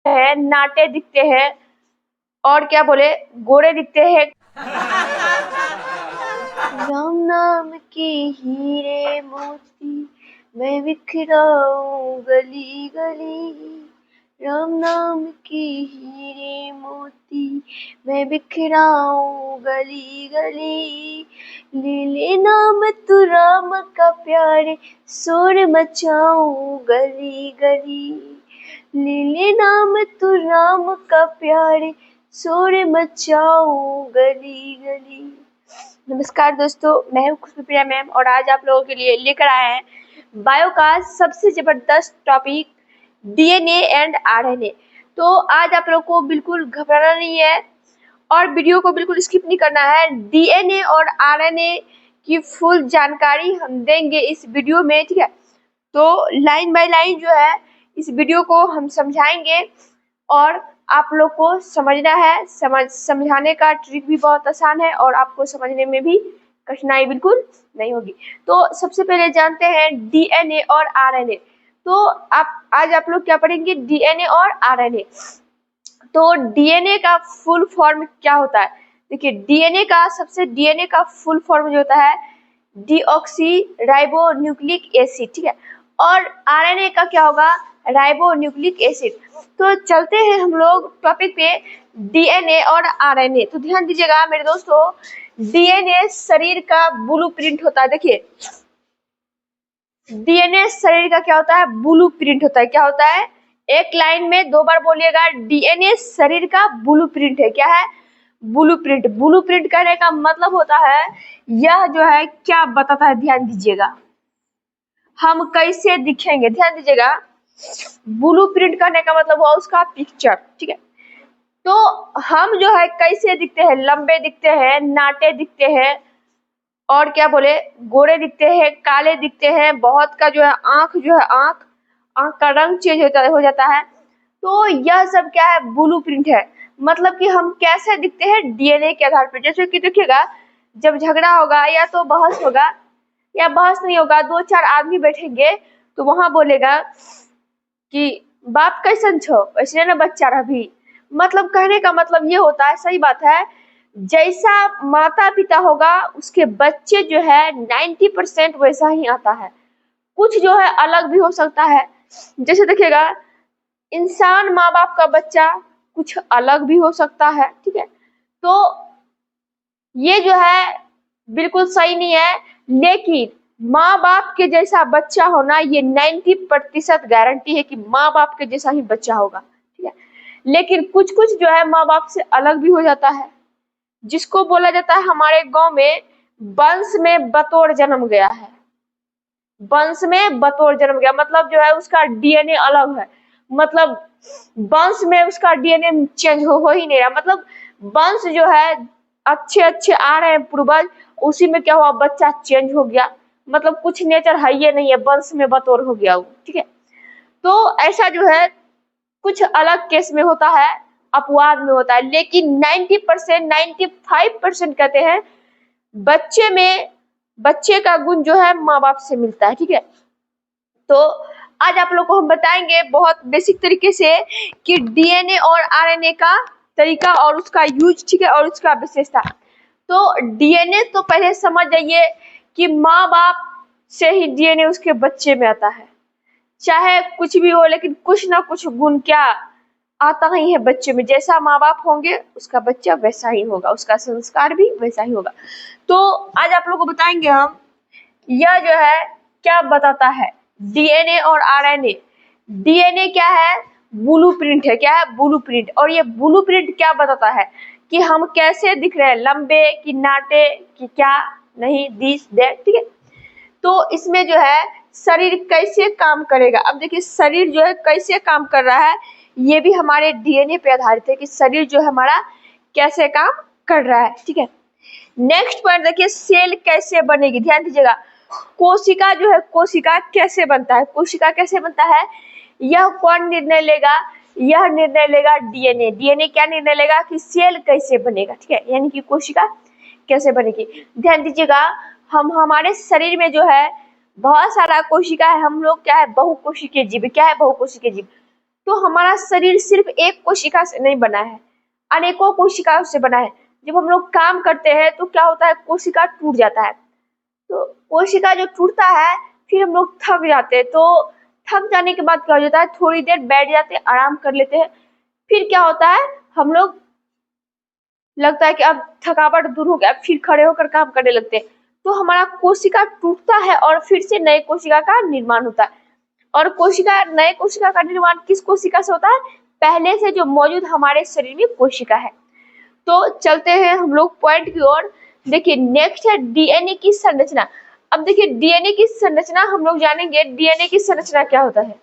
हैं, नाटे दिखते हैं, और क्या बोले, गोरे दिखते हैं। राम नाम के हीरे मोती मैं बिखराऊं गली गली। राम नाम के हीरे मोती मैं बिखराऊं गली गली। ले ले नाम तू राम का प्यारे शोर मचाऊं गली गली। ले ले नाम तू राम का प्यारे शोर मचाऊं गली गली। नमस्कार दोस्तों, मैं हूँ खुशबू मैम और आज आप लोगों के लिए लेकर आए हैं बायो का सबसे जबरदस्त टॉपिक डीएनए एंड आरएनए। तो आज आप लोगों को बिल्कुल घबराना नहीं है और वीडियो को बिल्कुल स्किप नहीं करना है। डीएनए और आरएनए की फुल जानकारी हम देंगे इस वीडियो में, ठीक है। तो लाइन बाय लाइन जो है इस वीडियो को हम समझाएंगे और आप लोग को समझना है। समझाने का ट्रिक भी बहुत आसान है और आपको समझने में भी कठिनाई बिल्कुल नहीं होगी। तो सबसे पहले जानते हैं डीएनए और आरएनए। तो आज आप लोग क्या पढ़ेंगे, डीएनए और आरएनए। तो डीएनए का फुल फॉर्म क्या होता है? देखिए, डीएनए का फुल फॉर्म जो होता है डीऑक्सी राइबो न्यूक्लिक एसिड, ठीक है। और आरएनए का क्या होगा, राइबो न्यूक्लिक एसिड। तो चलते हैं हम लोग टॉपिक पे, डीएनए और आरएनए। तो ध्यान दीजिएगा मेरे दोस्तों, डीएनए शरीर का ब्लूप्रिंट होता है। देखिए, डीएनए शरीर का क्या होता है, ब्लूप्रिंट होता है। क्या होता है, एक लाइन में 2 बार बोलिएगा, डीएनए शरीर का ब्लूप्रिंट है। क्या है, ब्लूप्रिंट। ब्लूप्रिंट करने का मतलब होता है यह जो है क्या बताता है, ध्यान दीजिएगा, हम कैसे दिखेंगे। ध्यान दीजिएगा, ब्लूप्रिंट करने का मतलब हुआ उसका पिक्चर, ठीक है। तो हम जो है कैसे दिखते हैं, लंबे दिखते हैं, नाटे दिखते हैं, और क्या बोले, गोरे दिखते हैं, काले दिखते हैं, बहुत का जो है आंख का रंग चेंज हो जाता है। तो यह सब क्या है, ब्लूप्रिंट है। मतलब कि हम कैसे दिखते हैं डीएनए के आधार पर। जैसे कि देखिएगा, जब झगड़ा होगा या तो बहस होगा या बहस नहीं होगा, 2-4 आदमी बैठेंगे तो वहां बोलेगा कि बाप कैसन छो, वैसे ना बच्चा रह भी। मतलब कहने का मतलब ये होता है, सही बात है, जैसा माता पिता होगा उसके बच्चे जो है 90% वैसा ही आता है। कुछ जो है अलग भी हो सकता है। जैसे देखिएगा, इंसान माँ बाप का बच्चा कुछ अलग भी हो सकता है, ठीक है। तो ये जो है बिल्कुल सही नहीं है, लेकिन माँ बाप के जैसा बच्चा होना ये 90% गारंटी है कि माँ बाप के जैसा ही बच्चा होगा, ठीक है। लेकिन कुछ कुछ जो है माँ बाप से अलग भी हो जाता है, जिसको बोला जाता है हमारे गांव में वंश में बतौर जन्म गया है। वंश में बतौर जन्म गया मतलब जो है उसका डीएनए अलग है। मतलब वंश में उसका डीएनए चेंज हो ही नहीं रहा। मतलब वंश जो है अच्छे अच्छे आ रहे हैं पूर्वज, उसी में क्या हुआ, बच्चा चेंज हो गया। मतलब कुछ नेचर है ये नहीं है, वंश में बतौर हो गया वो, ठीक है। तो ऐसा जो है कुछ अलग केस में होता है, अपवाद में होता है। लेकिन 90% 95% कहते हैं बच्चे का गुण जो है माँ बाप से मिलता है, ठीक है। तो आज आप लोग को हम बताएंगे बहुत बेसिक तरीके से कि डीएनए और आरएनए का तरीका और उसका यूज, ठीक है, और उसका विशेषता। तो डीएनए तो पहले समझ जाइए कि माँ बाप से ही डीएनए उसके बच्चे में आता है। चाहे कुछ भी हो, लेकिन कुछ ना कुछ गुण क्या आता ही है बच्चे में। जैसा माँ बाप होंगे उसका बच्चा वैसा ही होगा, उसका संस्कार भी वैसा ही होगा। तो आज आप लोग को बताएंगे हम, यह जो है क्या बताता है, डीएनए और आरएनए। डीएनए क्या है, ब्लूप्रिंट है। क्या है, ब्लूप्रिंट। और ये ब्लूप्रिंट क्या बताता है कि हम कैसे दिख रहे हैं, लंबे कि नाटे कि क्या नहीं, दिस दैट, ठीक है। तो इसमें जो है शरीर कैसे काम करेगा। अब देखिए, शरीर जो है कैसे काम कर रहा है, ये भी हमारे डीएनए पे आधारित है कि शरीर जो है हमारा कैसे काम कर रहा है, ठीक है। नेक्स्ट पॉइंट देखिए, सेल कैसे बनेगी। ध्यान दीजिएगा, कोशिका जो है, कोशिका कैसे बनता है, कोशिका कैसे बनता है, यह कौन निर्णय लेगा, यह निर्णय लेगा डीएनए। डीएनए क्या निर्णय लेगा कि सेल कैसे बनेगा, ठीक है, यानी कि कोशिका कैसे बनेगी। ध्यान दीजिएगा, हम हमारे शरीर में जो है बहुत सारा कोशिका है। हम लोग क्या है, बहुकोशिकीय जीव। क्या है, बहुकोशिकीय जीव। तो हमारा शरीर सिर्फ एक कोशिका से नहीं बना है, अनेकों कोशिकाओं से बना है। जब हम लोग काम करते हैं तो क्या होता है, कोशिका टूट जाता है। तो कोशिका जो टूटता है, फिर हम लोग थक जाते हैं। तो थक जाने के बाद क्या हो जाता है, थोड़ी देर बैठ जाते हैं, आराम कर लेते हैं। फिर क्या होता है, हम लोग लगता है कि अब थकावट दूर हो गया, फिर खड़े होकर काम करने लगते हैं। तो हमारा कोशिका टूटता है और फिर से नए कोशिका का निर्माण होता है। और नए कोशिका का निर्माण किस कोशिका से होता है, पहले से जो मौजूद हमारे शरीर में कोशिका है। तो चलते हैं हम लोग पॉइंट की ओर। देखिए नेक्स्ट है डीएनए की संरचना। अब देखिए डीएनए की संरचना हम लोग जानेंगे, डीएनए की संरचना क्या होता है।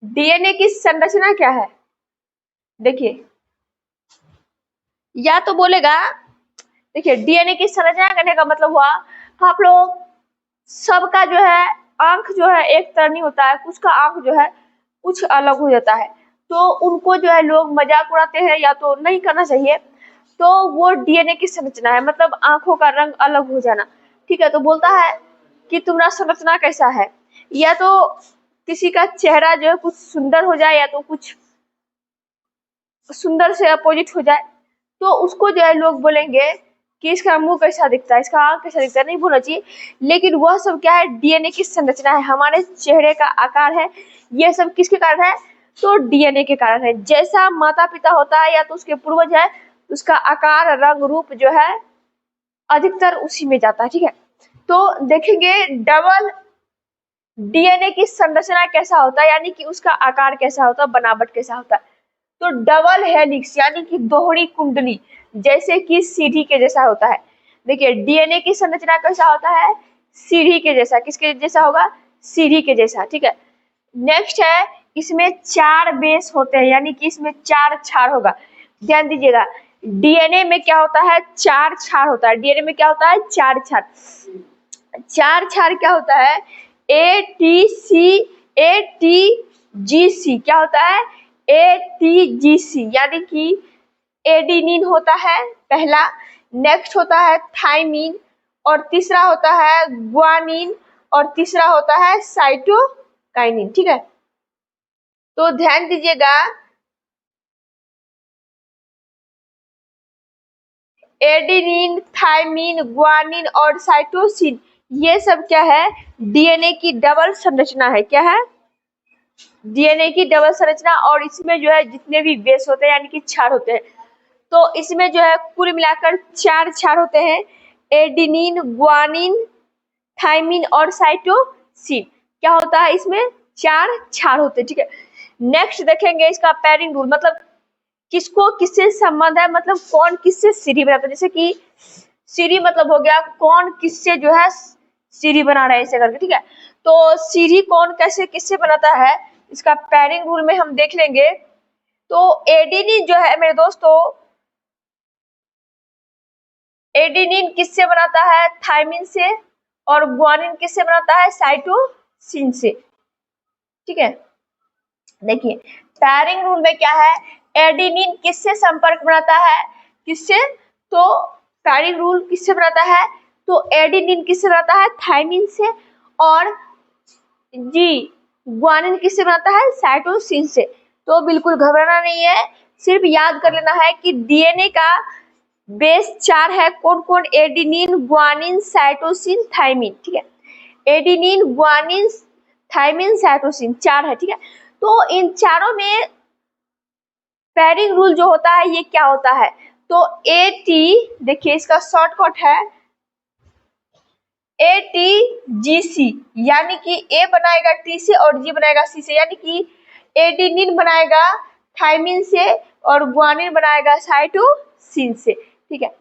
डीएनए की संरचना क्या है, देखिए या तो बोलेगा, देखिए डीएनए की संरचना करने का मतलब हुआ, आप लोग सबका जो है आंख जो है एक तरह नहीं होता है, कुछ का आंख जो है कुछ अलग हो जाता है। तो उनको जो है लोग मजाक उड़ाते हैं, या तो नहीं करना चाहिए। तो वो डीएनए की संरचना है, मतलब आंखों का रंग अलग हो जाना। ठीक है, तो बोलता है कि तुम्हारा संरचना कैसा है, या तो किसी का चेहरा जो है कुछ सुंदर हो जाए, या तो कुछ सुंदर से अपोजिट हो जाए, तो उसको जो है लोग बोलेंगे कि इसका मुंह कैसा दिखता है, इसका आंख कैसा दिखता है, नहीं बोलना चाहिए। लेकिन वह सब क्या है, डीएनए की संरचना है, हमारे चेहरे का आकार है, ये सब किसके कारण है, तो डीएनए के कारण है। जैसा माता पिता होता है या तो उसके पूर्वज है, उसका आकार रंग रूप जो है अधिकतर उसी में जाता है। ठीक है, तो देखेंगे डबल डीएनए की संरचना कैसा होता है, यानी कि उसका आकार कैसा होता है, बनावट कैसा होता है। तो डबल हेलिक्स यानी कि दोहरी कुंडली, जैसे कि सीढ़ी के जैसा होता है। देखिए डीएनए की संरचना कैसा होता है, सीढ़ी के जैसा। किसके जैसा होगा, सीढ़ी के जैसा। ठीक है, नेक्स्ट है, इसमें 4 बेस होते हैं, यानी कि इसमें 4 क्षार होगा। ध्यान दीजिएगा, डीएनए में क्या होता है, 4 क्षार होता है। डीएनए में क्या होता है, 4 क्षार। 4 क्षार क्या होता है, ATGC क्या होता है, ATGC, यानी कि एडिनिन होता है पहला, नेक्स्ट होता है थाइमिन, और तीसरा होता है ग्वानिन, और तीसरा होता है साइटोकाइनिन। ठीक है, तो ध्यान दीजिएगा, एडिनिन, थाइमिन, ग्वानिन और साइटोसिन, ये सब क्या है, डीएनए की डबल संरचना है। क्या है, डीएनए की डबल संरचना। और इसमें जो है जितने भी बेस होते हैं, यानी कि क्षार होते हैं, तो इसमें जो है कुल मिलाकर 4 क्षार होते हैं, एडिनिन, ग्वानिन, थाइमिन और साइटोसिन। क्या होता है, इसमें 4 क्षार होते हैं। ठीक है, नेक्स्ट देखेंगे इसका पैरिंग रूल, मतलब किसको किससे संबंध है, मतलब कौन किससे सीढ़ी बनाता है। जैसे कि सीढ़ी मतलब हो गया कौन किससे जो है सीढ़ी बना रहा है, ऐसे करके। ठीक है, तो सीढ़ी कौन कैसे किससे बनाता है, इसका पैरिंग रूल में हम देख लेंगे। तो एडिनिन जो है मेरे दोस्तों, एडिनिन किससे बनाता है, थाइमिन से, और ग्वानिन किससे बनाता है, साइटोसिन से। ठीक है, देखिए पैरिंग रूल में क्या है, एडिनिन किससे संपर्क बनाता है, किससे, तो पैरिंग रूल किससे बनाता है, तो एडिनिन किससे बनाता है, थाइमिन से, और जी ग्वानिन किससे बनाता है, साइटोसिन से। तो बिल्कुल घबराना नहीं है, सिर्फ याद कर लेना है कि डीएनए का बेस 4 है। कौन कौन, एडिनिन, ग्वानिन, साइटोसिन, थाइमिन। ठीक है, एडिनिन, ग्वानिन, थाइमिन, साइटोसिन 4 है। ठीक है, तो इन चारों में पैरिंग रूल जो होता है ये क्या होता है, तो एटी, देखिए इसका शॉर्टकट है ATGC, यानी कि ए बनाएगा टी से और जी बनाएगा सी से, यानी कि एडिनिन बनाएगा थाइमिन से और ग्वानिन बनाएगा साइटोसिन से। ठीक है,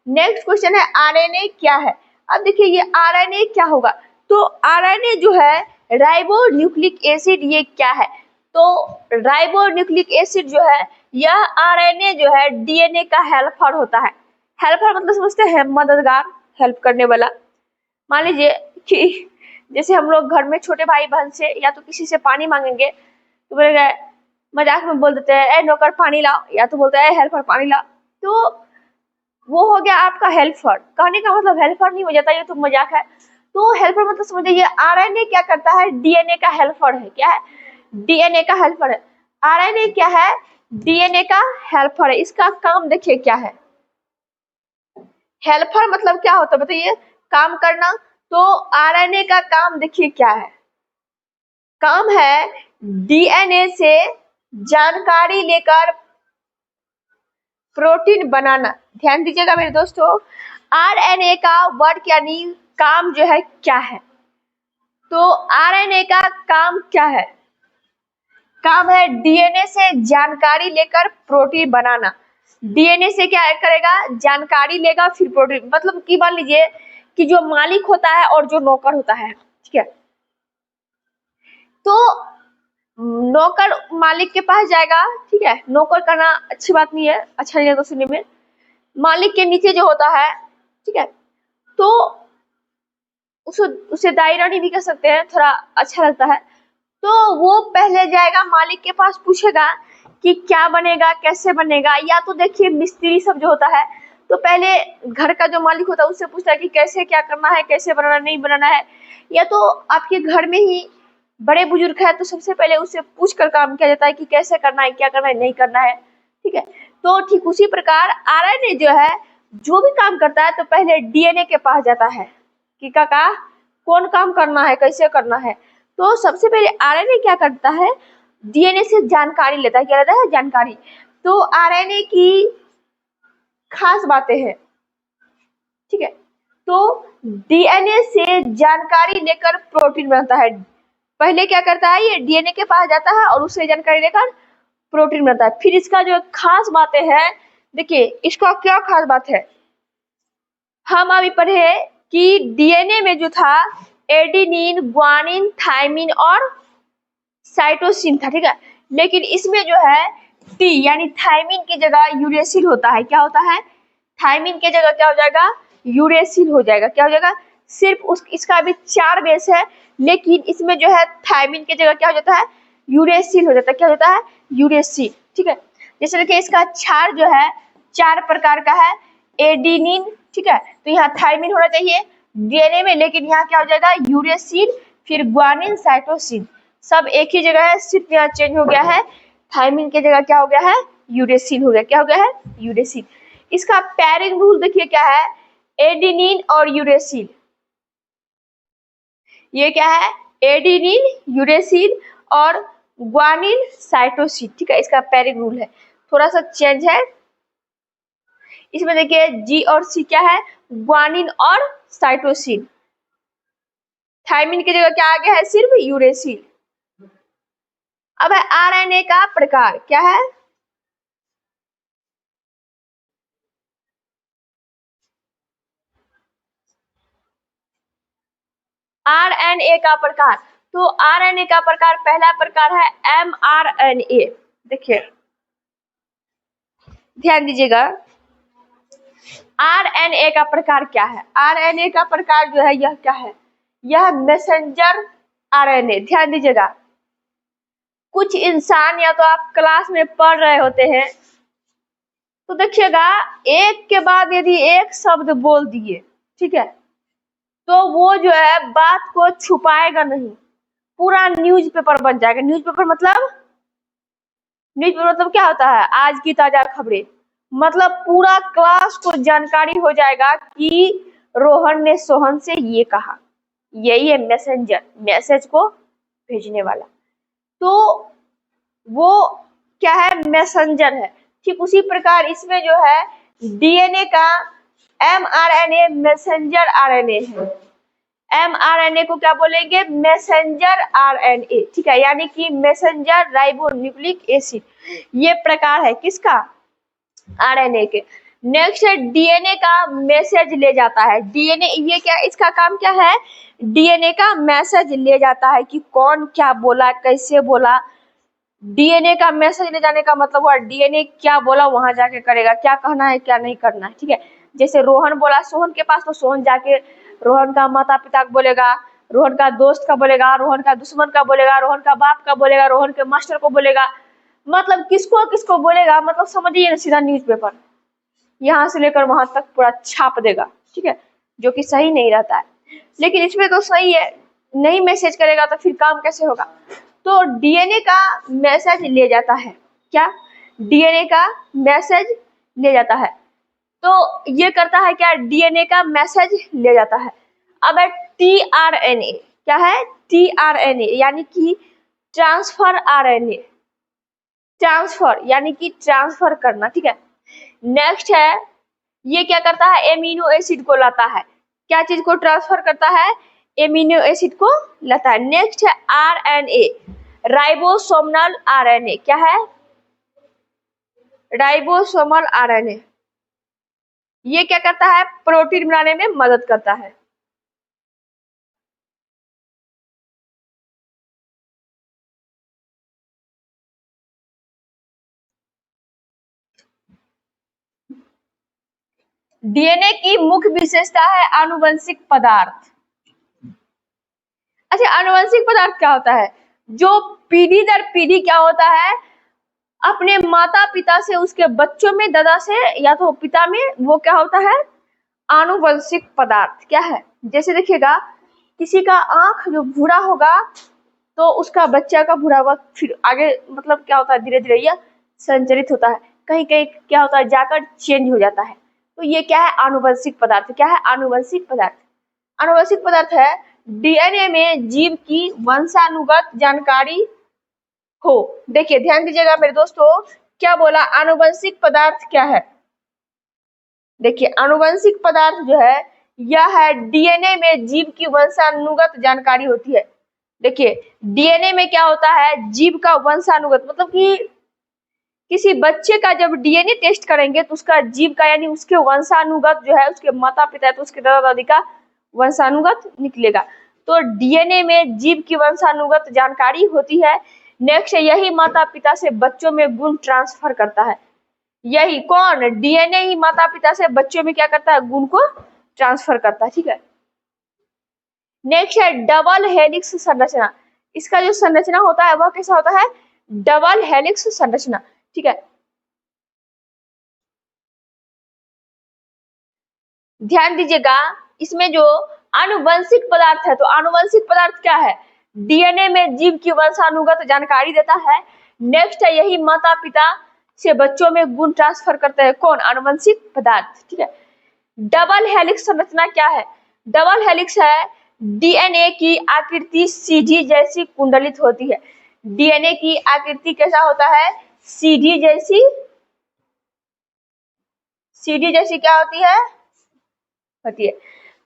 नेक्स्ट क्वेश्चन है आरएनए क्या है। अब देखिए ये आरएनए क्या होगा, तो आरएनए जो है राइबो न्यूक्लिक एसिड, ये क्या है, तो राइबो न्यूक्लिक एसिड जो है यह आरएनए जो है डीएनए का हेल्पर होता है। हेल्पर मतलब समझते हैं, मददगार, हेल्प करने वाला। मान लीजिए कि जैसे हम लोग घर में छोटे भाई बहन से या तो किसी से पानी मांगेंगे, तो बोलेगा, मजाक में बोल देते हैं, ए नौकर पानी लाओ, या तो बोलते हैं हेल्पर पानी लाओ। तो वो हो गया आपका हेल्पर। कहने का मतलब हेल्पर नहीं हो जाता, ये तो मजाक है। तो हेल्पर मतलब समझिए आरएनए क्या करता है, डीएनए का हेल्पर है। क्या है? डीएनए का हेल्पर है। आरएनए क्या है? डीएनए का हेल्पर है। इसका काम देखिए क्या है। हेल्पर मतलब क्या होता है बताइए? काम करना। तो आरएनए का काम देखिए क्या है। काम है डीएनए से जानकारी लेकर प्रोटीन बनाना। ध्यान दीजिएगा मेरे दोस्तों, आरएनए का वर्क यानी काम जो है क्या है। तो आरएनए का काम क्या है? काम है डीएनए से जानकारी लेकर प्रोटीन बनाना। डीएनए से क्या करेगा? जानकारी लेगा फिर प्रोटीन। मतलब कि मान लीजिए कि जो मालिक होता है और जो नौकर होता है, ठीक है, तो नौकर मालिक के पास जाएगा, ठीक है। नौकर करना अच्छी बात नहीं है, अच्छा नहीं लगता सुनने में। मालिक के नीचे जो होता है, ठीक है, तो उसे दाई रानी भी कह सकते हैं, थोड़ा अच्छा लगता है। तो वो पहले जाएगा मालिक के पास, पूछेगा कि क्या बनेगा, कैसे बनेगा। या तो देखिए मिस्त्री सब जो होता है, तो पहले घर का जो मालिक होता है उससे पूछता है कि कैसे क्या करना है, कैसे बनाना नहीं बनाना है। या तो आपके घर में ही बड़े बुजुर्ग है तो सबसे पहले उससे पूछ कर काम किया जाता है कि कैसे करना है, क्या करना है, नहीं करना है, ठीक है। तो ठीक उसी प्रकार आरएनए जो है जो भी काम करता है तो पहले डीएनए के पास जाता है कि काका कौन काम करना है, कैसे करना है। तो सबसे पहले आरएनए क्या करता है? डीएनए से जानकारी लेता है। क्या लेता है? जानकारी। तो आरएनए की खास बातें हैं, ठीक है। तो डीएनए से जानकारी लेकर प्रोटीन बनता है। पहले क्या करता है? ये डीएनए के पास जाता है और उससे जानकारी लेकर प्रोटीन बनता है। फिर इसका जो खास बातें हैं, देखिए इसका क्या खास बात है। हम अभी पढ़े कि डीएनए में जो था एडेनिन, ग्वानिन, थायमिन और साइटोसिन था, ठीक है। लेकिन इसमें जो है टी यानी थायमिन की जगह यूरेसिल होता है। क्या होता है? थायमिन की जगह क्या हो जाएगा? यूरेसिल हो जाएगा। क्या हो जाएगा? सिर्फ इसका भी 4 बेस है, लेकिन इसमें जो है थायमिन की जगह क्या हो जाता है? यूरेसिल हो जाता है। क्या होता है? यूरेसिल, ठीक है। जैसे देखिए इसका क्षार जो है 4 प्रकार का है। एडेनिन, ठीक है, तो यहाँ थायमिन होना चाहिए डीएनए में, लेकिन यहाँ क्या हो जाएगा? यूरेसिल, फिर ग्वानिन, साइटोसिन सब एक ही जगह है, सिर्फ यहाँ चेंज हो गया है। थायमिन की जगह क्या हो गया है? यूरेसिल हो गया। क्या हो गया है? यूरेसिल। इसका पैरिंग रूल देखिए क्या है। एडेनिन और यूरेसिल, ये क्या है? एडेनिन, यूरेसिल और ग्वानिन, साइटोसिन, ठीक है। इसका पैरिंग रूल है, थोड़ा सा चेंज है। इसमें देखिए जी और सी क्या है? ग्वानिन और साइटोसिन। थायमिन की जगह क्या आ गया है? सिर्फ यूरेसिल। अब है आरएनए का प्रकार। क्या है? आरएनए का प्रकार। तो आरएनए का प्रकार, पहला प्रकार है एमआरएनए। देखिए ध्यान दीजिएगा, आरएनए का प्रकार क्या है। आरएनए का प्रकार जो है यह क्या है? यह मैसेंजर आरएनए। ध्यान दीजिएगा, कुछ इंसान या तो आप क्लास में पढ़ रहे होते हैं तो देखिएगा एक के बाद यदि एक शब्द बोल दिए, ठीक है, तो वो जो है बात को छुपाएगा नहीं, पूरा न्यूज़पेपर बन जाएगा। न्यूज़पेपर मतलब क्या होता है? आज की ताजा खबरें। मतलब पूरा क्लास को जानकारी हो जाएगा कि रोहन ने सोहन से ये कहा। यही है मैसेंजर, मैसेज को भेजने वाला। तो वो क्या है? मैसेंजर है। ठीक उसी प्रकार इसमें जो है डीएनए का एमआरएनए मैसेंजर आरएनए है। एमआरएनए को क्या बोलेंगे? मैसेंजर आरएनए, ठीक है, यानी कि मैसेंजर राइबोन्यूक्लिक एसिड। ये प्रकार है किसका? आरएनए के। नेक्स्ट है डीएनए का मैसेज ले जाता है। डीएनए ये क्या, इसका काम क्या है? डीएनए का मैसेज ले जाता है कि कौन क्या बोला, कैसे बोला। डीएनए का मैसेज ले जाने का मतलब हुआ डीएनए क्या बोला वहां जाके करेगा, क्या कहना है क्या नहीं करना है, ठीक है। जैसे रोहन बोला सोहन के पास तो सोहन जाके रोहन का माता पिता को बोलेगा, रोहन का दोस्त का बोलेगा, रोहन का दुश्मन का बोलेगा, रोहन का बाप का बोलेगा, रोहन के मास्टर को बोलेगा। मतलब किसको किसको बोलेगा, मतलब समझिए ना सीधा न्यूज़पेपर। यहाँ से लेकर वहां तक पूरा छाप देगा, ठीक है, जो कि सही नहीं रहता है। लेकिन इसमें तो सही है, नहीं मैसेज करेगा तो फिर काम कैसे होगा। तो डीएनए का मैसेज ले जाता है, क्या, डीएनए का मैसेज ले जाता है। तो ये करता है क्या, डीएनए का मैसेज ले जाता है। अब है टीआरएनए, क्या है, टीआरएनए यानी कि ट्रांसफर आरएनए, ट्रांसफर यानी कि ट्रांसफर करना, ठीक है। नेक्स्ट है, ये क्या करता है, एमिनो एसिड को लाता है, क्या चीज को ट्रांसफर करता है, एमिनो एसिड को लाता है। नेक्स्ट है आरएनए, राइबोसोमल आरएनए, क्या है, राइबोसोमल आरएनए, ये क्या करता है, प्रोटीन बनाने में मदद करता है। डीएनए की मुख्य विशेषता है आनुवंशिक पदार्थ। अच्छा, आनुवंशिक पदार्थ क्या होता है, जो पीढ़ी दर पीढ़ी क्या होता है, अपने माता पिता से उसके बच्चों में, दादा से या तो पिता में, वो क्या होता है, आनुवंशिक पदार्थ। क्या है, जैसे देखिएगा किसी का आंख जो भूरा होगा तो उसका बच्चा का भूरा हुआ फिर आगे मतलब क्या होता है, धीरे धीरे यह संचरित होता है, कहीं कहीं क्या होता है, जाकर चेंज हो जाता है। तो ये क्या है, आनुवंशिक पदार्थ। क्या है, आनुवंशिक पदार्थ। आनुवंशिक पदार्थ है डीएनए में जीव की वंशानुगत जानकारी हो। देखिए ध्यान दीजिएगा मेरे दोस्तों, क्या बोला, आनुवंशिक पदार्थ क्या है। देखिए आनुवंशिक पदार्थ जो है यह है डीएनए में जीव की वंशानुगत जानकारी होती है। देखिए डीएनए में क्या होता है, जीव का वंशानुगत, मतलब कि किसी बच्चे का जब डीएनए टेस्ट करेंगे तो उसका जीव का यानी उसके वंशानुगत जो है, उसके माता पिता तो उसके दादा दादी का वंशानुगत निकलेगा। तो डीएनए में जीव की वंशानुगत जानकारी होती है। नेक्स्ट यही माता पिता से बच्चों में गुण ट्रांसफर करता है। यही कौन, डीएनए ही माता पिता से बच्चों में क्या करता है, गुण को ट्रांसफर करता है, ठीक है। नेक्स्ट है डबल हेलिक्स संरचना। इसका जो संरचना होता है वह कैसा होता है, डबल हेलिक्स संरचना, ठीक है। ध्यान दीजिएगा, इसमें जो आनुवंशिक पदार्थ है, तो आनुवंशिक पदार्थ क्या है, डीएनए में जीव की वंशानुगत जानकारी देता है। नेक्स्ट है यही माता पिता से बच्चों में गुण ट्रांसफर करते हैं, कौन, आनुवंशिक पदार्थ, ठीक है। डबल हेलिक्स संरचना क्या है, डबल हेलिक्स है डीएनए की आकृति सीढ़ी जैसी कुंडलित होती है। डीएनए की आकृति कैसा होता है, सीढ़ी जैसी, सीढ़ी जैसी क्या होती है, होती है।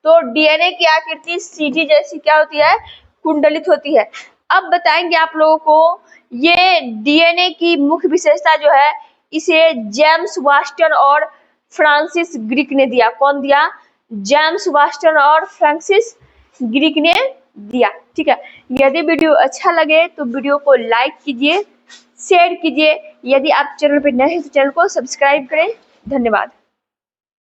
तो डीएनए की आकृति सीढ़ी जैसी क्या होती है, कुंडलित होती है। अब बताएंगे आप लोगों को, ये डीएनए की मुख्य विशेषता जो है इसे जेम्स वाटसन और फ्रांसिस ग्रिक ने दिया। कौन दिया, जेम्स वाटसन और फ्रांसिस ग्रिक ने दिया, ठीक है। यदि वीडियो अच्छा लगे तो वीडियो को लाइक कीजिए, शेयर कीजिए। यदि आप चैनल पर नए हैं तो चैनल को सब्सक्राइब करें। धन्यवाद।